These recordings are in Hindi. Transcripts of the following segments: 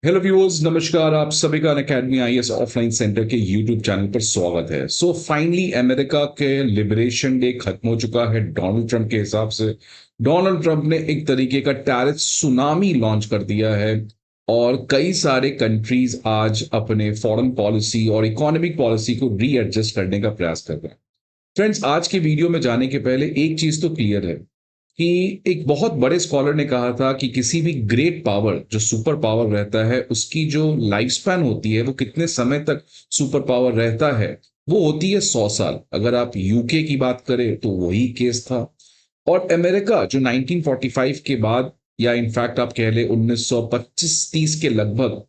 हेलो व्यूअर्स, नमस्कार। आप सभी का अनअकैडमी आईएएस ऑफलाइन सेंटर के यूट्यूब चैनल पर स्वागत है। सो फाइनली अमेरिका के लिबरेशन डे खत्म हो चुका है डोनाल्ड ट्रंप के हिसाब से। डोनाल्ड ट्रंप ने एक तरीके का टैरिफ सुनामी लॉन्च कर दिया है और कई सारे कंट्रीज आज अपने फॉरेन पॉलिसी और इकोनॉमिक पॉलिसी को रीएडजस्ट करने का प्रयास कर रहे हैं। फ्रेंड्स, आज के वीडियो में जाने के पहले एक चीज तो क्लियर है कि एक बहुत बड़े स्कॉलर ने कहा था कि किसी भी ग्रेट पावर जो सुपर पावर रहता है उसकी जो लाइफ स्पैन होती है, वो कितने समय तक सुपर पावर रहता है, वो होती है 100 साल। अगर आप यूके की बात करें तो वही केस था। और अमेरिका जो 1945 के बाद, या इनफैक्ट आप कह ले 1925-30 के लगभग,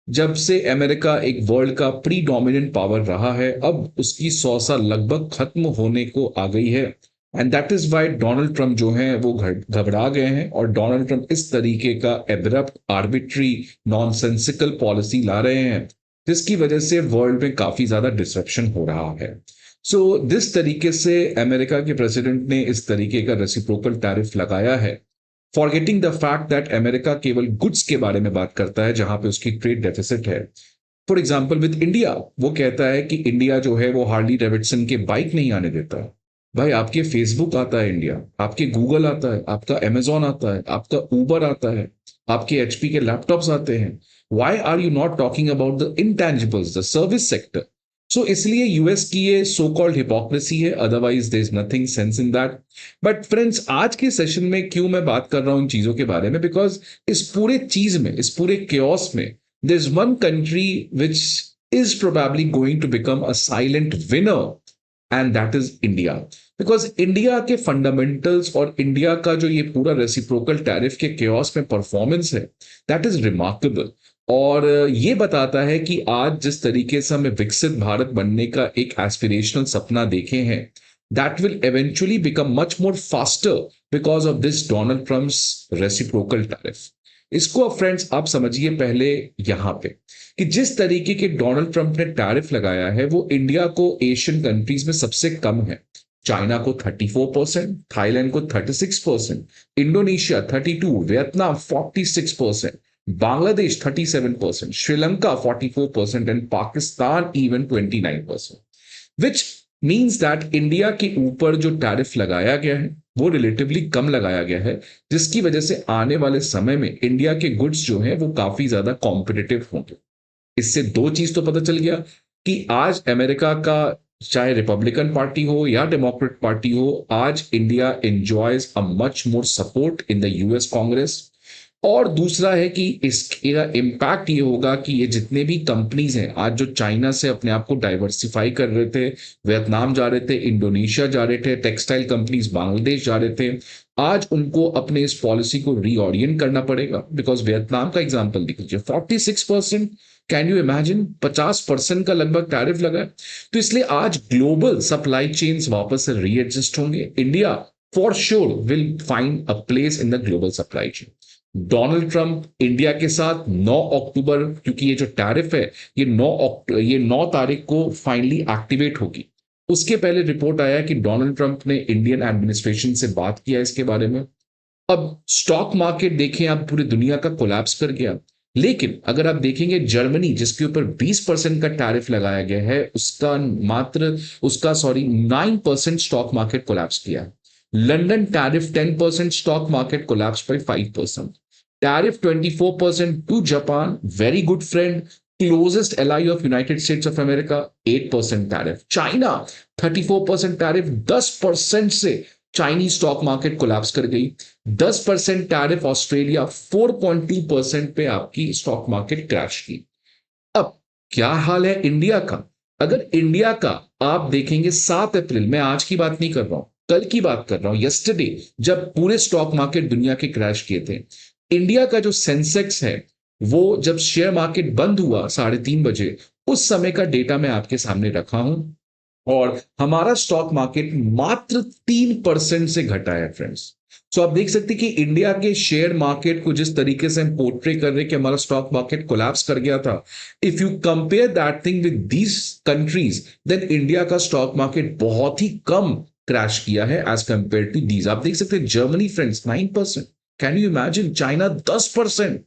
जब से अमेरिका एक वर्ल्ड का प्री डोमिनेंट पावर रहा है, अब उसकी 100 साल लगभग खत्म होने को आ गई है। And that is why Donald Trump जो है वो घबरा गए हैं और डोनाल्ड ट्रंप इस तरीके का एब्रप्ट, आर्बिट्री, नॉनसेंसिकल पॉलिसी ला रहे हैं जिसकी वजह से वर्ल्ड में काफी ज्यादा डिसरप्शन हो रहा है। सो जिस तरीके से अमेरिका के प्रेसिडेंट ने इस तरीके का रेसिप्रोकल टैरिफ लगाया है, forgetting the fact that America केवल गुड्स के बारे में बात करता है जहां पे उसकी ट्रेड डेफिसिट है। फॉर एग्जाम्पल विद इंडिया, वो कहता है कि इंडिया जो है वो हार्ली डेविडसन के बाइक नहीं आने देता। भाई, आपके फेसबुक आता है इंडिया, आपके गूगल आता है, आपका अमेजोन आता है, आपका उबर आता है, आपके एचपी के लैपटॉप्स आते हैं। Why are you not talking about the intangibles, the service sector? So इसलिए यूएस की ये सो कॉल्ड हिपोक्रेसी है, otherwise there is nothing sense in that. But friends, आज के सेशन में क्यों मैं बात कर रहा हूं इन चीजों के बारे में? बिकॉज इस पूरे चीज में, इस पूरे केओस में, there's one country which is probably going to become a silent winner, and that is India. Because India के फंडामेंटल्स और इंडिया का जो ये पूरा रेसिप्रोकल टैरिफ के केओस में परफॉर्मेंस है, दैट इज रिमार्केबल। और ये बताता है कि आज जिस तरीके से हमें विकसित भारत बनने का एक एस्पिरेशनल सपना देखे हैं, that will eventually become much more faster because of this Donald Trump's reciprocal tariff. इसको अब फ्रेंड्स आप समझिए पहले यहां पे कि जिस तरीके के डोनाल्ड ट्रंप ने टैरिफ लगाया है वो इंडिया को एशियन कंट्रीज में सबसे कम है। चाइना को 34%, थाईलैंड को 36%, Indonesia 32%, Vietnam 46%, Bangladesh 37%, Sri Lanka 44% and Pakistan even 29%। Which means that India के ऊपर जो टैरिफ लगाया गया है वो रिलेटिवली कम लगाया गया है, जिसकी वजह से आने वाले समय में इंडिया के गुड्स जो हैं वो काफी ज्यादा कॉम्पिटिटिव होंगे। इससे दो चीज तो पता चल गया कि आज अमेरिका का, चाहे रिपब्लिकन पार्टी हो या डेमोक्रेट पार्टी हो, आज India enjoys a much more support in the US Congress. और दूसरा है कि इसका इम्पैक्ट ये होगा कि ये जितने भी कंपनीज हैं आज जो चाइना से अपने आप को डाइवर्सिफाई कर रहे थे, वियतनाम जा रहे थे, इंडोनेशिया जा रहे थे, टेक्सटाइल कंपनीज बांग्लादेश जा रहे थे, आज उनको अपने इस पॉलिसी को रीओरिएंट करना पड़ेगा। बिकॉज वियतनाम का एग्जाम्पल देख लीजिए, 46%। Can you imagine? 50% का लगभग टैरिफ लगा है। तो इसलिए आज ग्लोबल सप्लाई चेन्स वापस से रीएडजस्ट होंगे। India for sure will find a place in the global supply chain. Donald Trump India के साथ 9 अक्टूबर, क्योंकि ये जो टैरिफ है ये 9 तारीख को फाइनली एक्टिवेट होगी। उसके पहले रिपोर्ट आया कि डोनाल्ड ट्रंप ने इंडियन एडमिनिस्ट्रेशन से बात किया इसके बारे में। अब स्टॉक मार्केट देखें, अब पूरी दुनिया का कोलैप्स कर गया। लेकिन अगर आप देखेंगे जर्मनी, जिसके ऊपर 20% का टैरिफ लगाया गया है, उसका 9% स्टॉक मार्केट कोलैप्स किया। London tariff 10%, stock market collapse by 5%। Tariff 24% to Japan, very good friend, closest ally of United States of America, 8% tariff. China 34% tariff, 10% से चाइनीज स्टॉक मार्केट कोलैप्स कर गई। 10% टैरिफ ऑस्ट्रेलिया, 4.2% पे आपकी स्टॉक मार्केट क्रैश की। अब क्या हाल है इंडिया का? अगर इंडिया का आप देखेंगे 7 अप्रैल, मैं आज की बात नहीं कर रहा हूं, कल की बात कर रहा हूं, यस्टरडे, जब पूरे स्टॉक मार्केट दुनिया के क्रैश किए थे, इंडिया का जो सेंसेक्स है वो जब शेयर मार्केट बंद हुआ 3:30 बजे, उस समय का डेटा मैं आपके सामने रखा हूं। और हमारा स्टॉक मार्केट मात्र 3% से घटा है फ्रेंड्स। सो आप देख सकते हैं कि इंडिया के शेयर मार्केट को जिस तरीके से हम पोर्ट्रे कर रहे हैं कि हमारा स्टॉक मार्केट कोलैप्स कर गया था, if you compare that thing with these countries, then India का स्टॉक मार्केट बहुत ही कम क्रैश किया है एज कंपेयर टू दीज। आप देख सकते हैं Germany friends 9%, can you imagine? China 10%।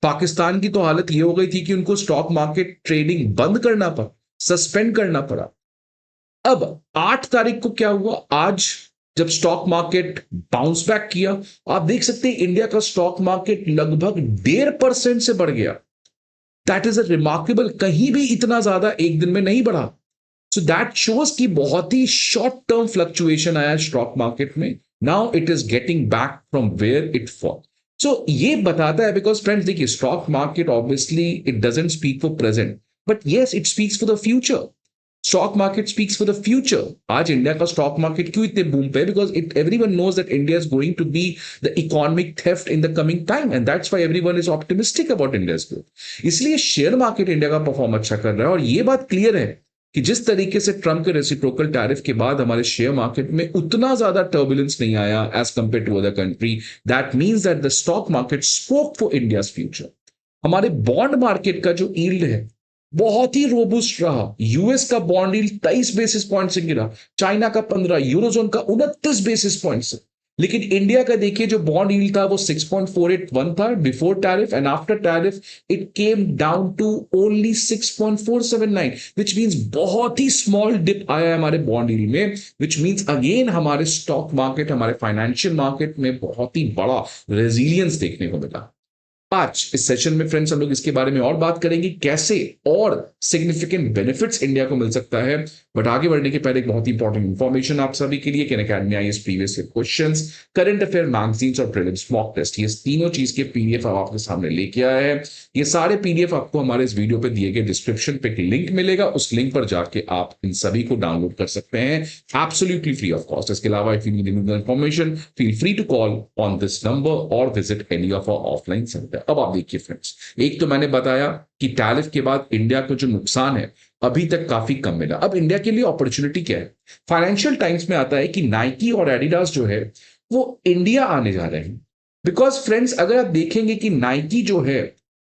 Pakistan की तो हालत ये हो गई थी कि उनको स्टॉक मार्केट ट्रेडिंग बंद करना पड़ा, सस्पेंड करना पड़ा। अब 8 तारीख को क्या हुआ, आज जब स्टॉक मार्केट बाउंस बैक किया, आप देख सकते हैं इंडिया का स्टॉक मार्केट लगभग 1.5% से बढ़ गया। दैट इज अ रिमार्केबल, कहीं भी इतना ज्यादा एक दिन में नहीं बढ़ा। सो दैट शोज कि बहुत ही शॉर्ट टर्म फ्लक्चुएशन आया स्टॉक मार्केट में। Now it is getting back from where it fall. So ये बताता है, बिकॉज फ्रेंड्स देखिए, stock market obviously it doesn't speak for present, but yes it speaks for the future. Stock market speaks for the future. आज इंडिया का स्टॉक मार्केट क्यों इतने बूम पे, because it everyone knows that India is going to be the economic theft in the coming time, and that's why everyone is optimistic about India's growth. इसलिए शेयर मार्केट इंडिया का परफॉर्म अच्छा कर रहा है। और ये बात क्लियर है कि जिस तरीके से ट्रंप के रेसिप्रोकल टैरिफ के बाद हमारे शेयर मार्केट में उतना ज्यादा टर्बुलेंस नहीं आया as compare to other country, that means that the stock market spoke for India's future. हमारे बॉन्ड मार्केट का जो यील्ड है बहुत ही रोबुस्ट रहा। यूएस का बॉन्ड यील्ड 23 बेसिस पॉइंट से गिरा, चाइना का 15, यूरोजोन का 29 बेसिस पॉइंट से। लेकिन इंडिया का देखिए जो बॉन्ड यील्ड था वो 6.481 था before tariff, and after tariff it came down to only 6.479, which means बहुत ही स्मॉल डिप आया है हमारे बॉन्ड यील्ड में, विच मींस अगेन हमारे स्टॉक मार्केट, हमारे फाइनेंशियल मार्केट में बहुत ही बड़ा रेजिलियंस देखने को मिला। आज इस सेशन में फ्रेंड्स हम लोग इसके बारे में और बात करेंगे, कैसे और सिग्निफिकेंट बेनिफिट्स इंडिया को मिल सकता है। बट आगे बढ़ने के पहले एक बहुत ही इंपॉर्टेंट इंफॉर्मेशन आप सभी के लिए कि academy IAS previous year questions, current affair magazines और प्रीलिम्स मॉक टेस्ट, ये तीनों चीज के पीडीएफ आप आपके सामने लेके आए हैं। ये सारे पीडीएफ आपको हमारे इस वीडियो पे दिए गए डिस्क्रिप्शन पे एक लिंक मिलेगा, उस लिंक पर जाके आप इन सभी को डाउनलोड कर सकते हैं एब्सोल्युटली फ्री ऑफ कॉस्ट। इसके अलावा if you need any information feel free to call on this number और visit any of our offline center. अब आप देखिए फ्रेंड्स, एक तो मैंने बताया कि टैरिफ के बाद इंडिया को जो नुकसान है अभी तक काफी कम मिला। अब इंडिया के लिए अपॉर्चुनिटी क्या है? फाइनेंशियल टाइम्स में आता है कि नाइकी और एडिडास जो है वो इंडिया आने जा रहे हैं। बिकॉज फ्रेंड्स अगर आप देखेंगे कि नाइकी जो है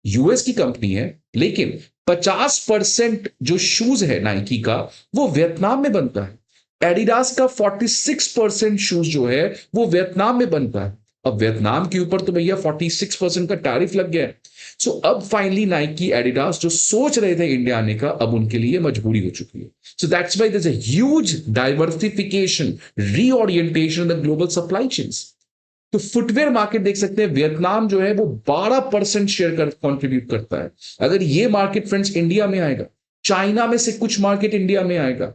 यूएस की कंपनी है, लेकिन 50% जो शूज है नाइकी का वो वियतनाम में बनता है। एडिडास का 46% शूज जो है वो वियतनाम में बनता है। अब वियतनाम के ऊपर तो भैया 46% का टैरिफ लग गया है। सो अब फाइनली नाइकी एडिडास जो सोच रहे थे इंडिया आने का, अब उनके लिए मजबूरी हो चुकी है। So that's why there is a huge diversification, reorientation the global supply chains. तो फुटवेयर मार्केट देख सकते हैं, वियतनाम जो है वो 12% शेयर कर कंट्रीब्यूट करता है। अगर ये मार्केट फ्रेंड्स इंडिया में आएगा, चाइना में से कुछ मार्केट इंडिया में आएगा,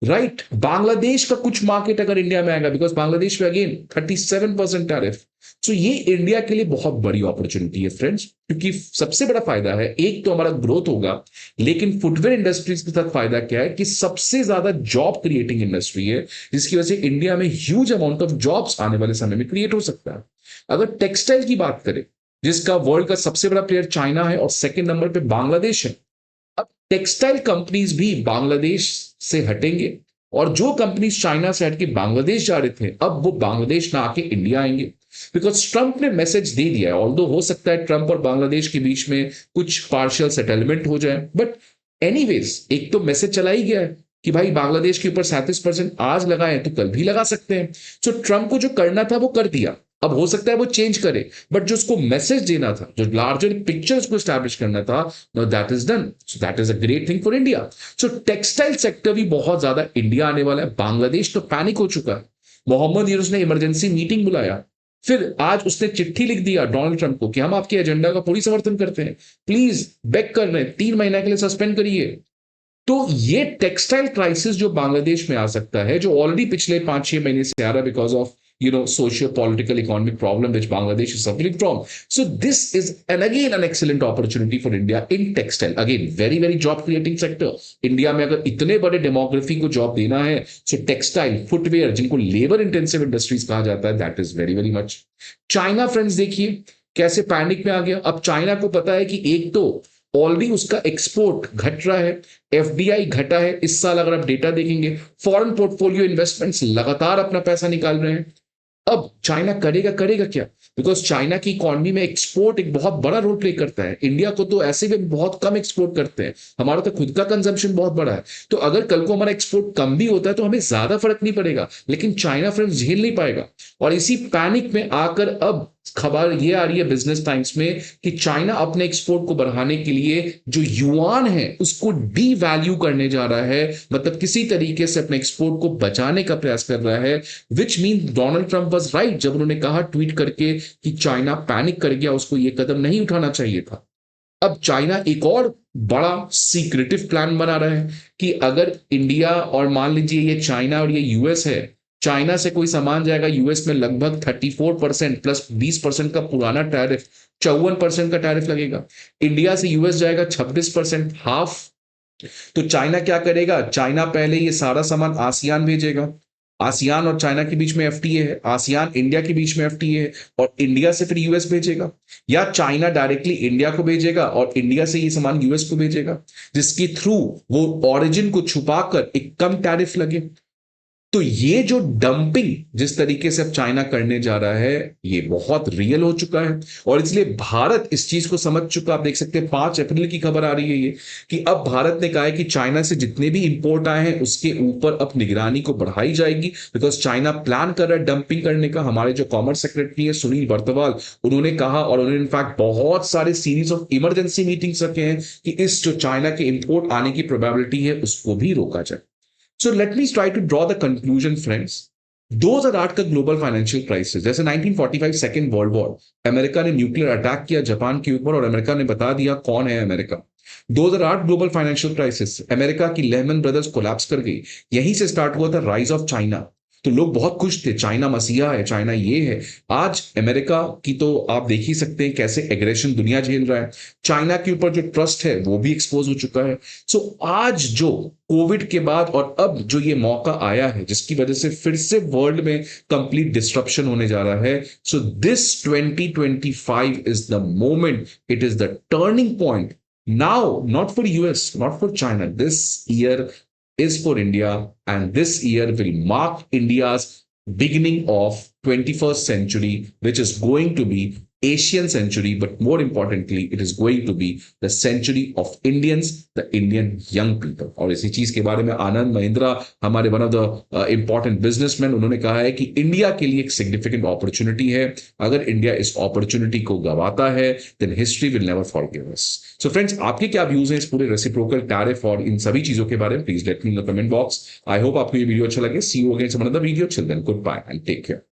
राइट, बांग्लादेश का कुछ मार्केट अगर इंडिया में आएगा, बिकॉज बांग्लादेश में अगेन 37% टैरिफ। सो ये इंडिया के लिए बहुत बड़ी अपॉर्चुनिटी है फ्रेंड्स, क्योंकि सबसे बड़ा फायदा है, एक तो हमारा ग्रोथ होगा, लेकिन फुटवेयर इंडस्ट्रीज के साथ फायदा क्या है कि सबसे ज्यादा जॉब क्रिएटिंग इंडस्ट्री है, जिसकी वजह से इंडिया में ह्यूज अमाउंट ऑफ जॉब्स आने वाले समय में क्रिएट हो सकता है। अगर टेक्सटाइल की बात करें, जिसका वर्ल्ड का सबसे बड़ा प्लेयर चाइना है और सेकेंड नंबर पे बांग्लादेश है, अब टेक्सटाइल कंपनीज भी बांग्लादेश से हटेंगे, और जो कंपनीज चाइना से हट के बांग्लादेश जा रहे थे अब वो बांग्लादेश ना आके इंडिया आएंगे। बिकॉज ट्रंप ने मैसेज दे दिया है, ऑल्दो हो सकता है ट्रंप और बांग्लादेश के बीच में कुछ पार्शियल सेटलमेंट हो जाए, बट एनीवेज एक तो मैसेज चला ही गया है कि भाई बांग्लादेश के ऊपर 37% आज लगाए तो कल भी लगा सकते हैं। सो ट्रंप को जो करना था वो कर दिया, अब हो सकता है वो चेंज करे, बट जो उसको मैसेज देना था, जो लार्जर पिक्चर उसको स्टैब्लिश करना था, know that is done. So that is a great thing for India. So textile sector भी बहुत ज्यादा इंडिया आने वाला है। बांग्लादेश तो पैनिक हो चुका है, मोहम्मद यूनुस ने इमरजेंसी मीटिंग बुलाया, फिर आज उसने चिट्ठी लिख दिया डोनाल्ड ट्रंप को कि हम आपके एजेंडा का पूरी समर्थन करते हैं, प्लीज बैक कर रहे हैं, 3 महीने के लिए सस्पेंड करिए। तो ये टेक्सटाइल क्राइसिस जो बांग्लादेश में आ सकता है, जो ऑलरेडी पिछले 5-6 महीने से आ रहा है because of socio political economic problem which Bangladesh is suffering from. So this is again an excellent opportunity for India in textile. Again, very very job creating sector. India में अगर इतने बड़े डेमोग्राफी को जॉब देना है, so textile, footwear, जिनको लेबर इंटेंसिव इंडस्ट्रीज कहा जाता है, that is very very much. China friends देखिए कैसे पैनिक में आ गया। अब चाइना को पता है कि एक तो ऑलरेडी उसका एक्सपोर्ट घट रहा है, एफडीआई घटा है इस साल, अगर आप डेटा देखेंगे फॉरेन पोर्टफोलियो इन्वेस्टमेंट्स लगातार अपना पैसा निकाल रहे हैं। अब चाइना करेगा क्या? बिकॉज चाइना की इकोनॉमी में एक्सपोर्ट एक बहुत बड़ा रोल प्ले करता है। इंडिया को तो ऐसे भी बहुत कम एक्सपोर्ट करते हैं, हमारा तो खुद का कंजम्पशन बहुत बड़ा है। तो अगर कल को हमारा एक्सपोर्ट कम भी होता है तो हमें ज्यादा फर्क नहीं पड़ेगा, लेकिन चाइना फ्रेंड्स झेल नहीं पाएगा। और इसी पैनिक में आकर अब खबर ये आ रही है बिजनेस टाइम्स में कि चाइना अपने एक्सपोर्ट को बढ़ाने के लिए जो युआन है उसको डी वैल्यू करने जा रहा है, मतलब किसी तरीके से अपने एक्सपोर्ट को बचाने का प्रयास कर रहा है। Which mean Donald Trump was right जब उन्होंने कहा ट्वीट करके कि चाइना पैनिक कर गया, उसको ये कदम नहीं उठाना चाहिए था। अब चाइना एक और बड़ा सीक्रेटिव प्लान बना रहा है कि अगर इंडिया और मान लीजिए ये चाइना और ये यूएस है, चाइना से कोई सामान जाएगा यूएस में लगभग 34% प्लस 20% का पुराना टैरिफ, 54% का टैरिफ लगेगा। इंडिया से यूएस जाएगा 26%, हाफ। तो चाइना क्या करेगा, चाइना पहले ये सारा सामान आसियान भेजेगा, आसियान और चाइना के बीच में एफटीए है, आसियान इंडिया के बीच में एफटीए है, और इंडिया से फिर यूएस भेजेगा, या चाइना डायरेक्टली इंडिया को भेजेगा और इंडिया से ये सामान यूएस को भेजेगा, जिसके थ्रू वो ओरिजिन को छुपाकर एक कम टैरिफ लगे। तो ये जो डंपिंग जिस तरीके से अब चाइना करने जा रहा है ये बहुत रियल हो चुका है, और इसलिए भारत इस चीज को समझ चुका। आप देख सकते हैं 5 अप्रैल की खबर आ रही है ये कि अब भारत ने कहा है कि चाइना से जितने भी इंपोर्ट आए हैं उसके ऊपर अब निगरानी को बढ़ाई जाएगी, बिकॉज चाइना प्लान कर रहा है डंपिंग करने का। हमारे जो कॉमर्स सेक्रेटरी है सुनील बर्तवाल, उन्होंने कहा, और उन्होंने इनफैक्ट बहुत सारे सीरीज ऑफ इमरजेंसी मीटिंग्स रखे हैं कि इस जो चाइना के इंपोर्ट आने की प्रोबेबिलिटी है उसको भी रोका जाए। So let me try to draw the conclusion, friends. 2008 का ग्लोबल फाइनेंशियल क्राइसिस, जैसे 1945 सेकेंड वर्ल्ड वॉर, अमेरिका ने न्यूक्लियर अटैक किया जापान के ऊपर और अमेरिका ने बता दिया कौन है America. 2008 global financial crisis, America की लेहमन ब्रदर्स कोलैप्स कर गई, यहीं से स्टार्ट हुआ था राइज ऑफ चाइना। तो लोग बहुत खुश थे, चाइना मसीहा है, चाइना ये है। आज अमेरिका की तो आप देख ही सकते हैं कैसे एग्रेशन दुनिया झेल रहा है, चाइना के ऊपर जो ट्रस्ट है वो भी एक्सपोज हो चुका है। सो आज जो कोविड के बाद और अब जो ये मौका आया है जिसकी वजह से फिर से वर्ल्ड में कंप्लीट डिस्ट्रप्शन होने जा रहा है, so this 2025 is the moment, it is the turning point now, not for US, not for China. This year is for India, and this year will mark India's beginning of 21st century, which is going to be Asian century, but more importantly, it is going to be the century of Indians, the Indian young people. और इसी चीज के बारे में आनंद महिंद्रा, हमारे one of the important businessman, उन्होंने कहा है कि इंडिया के लिए एक सिग्निफिकेंट अपॉर्चुनिटी है। अगर इंडिया इस अपॉर्चुनिटी को गवाता है then history will never forgive us. So friends, आपके क्या व्यूज हैं इस पूरे रेसिप्रोकल टैरिफ और इन सभी चीजों के बारे में? Please let me in the comment box. I hope आपको ये वीडियो अच्छा लगे। See you again some another video. Till then, good bye and take care.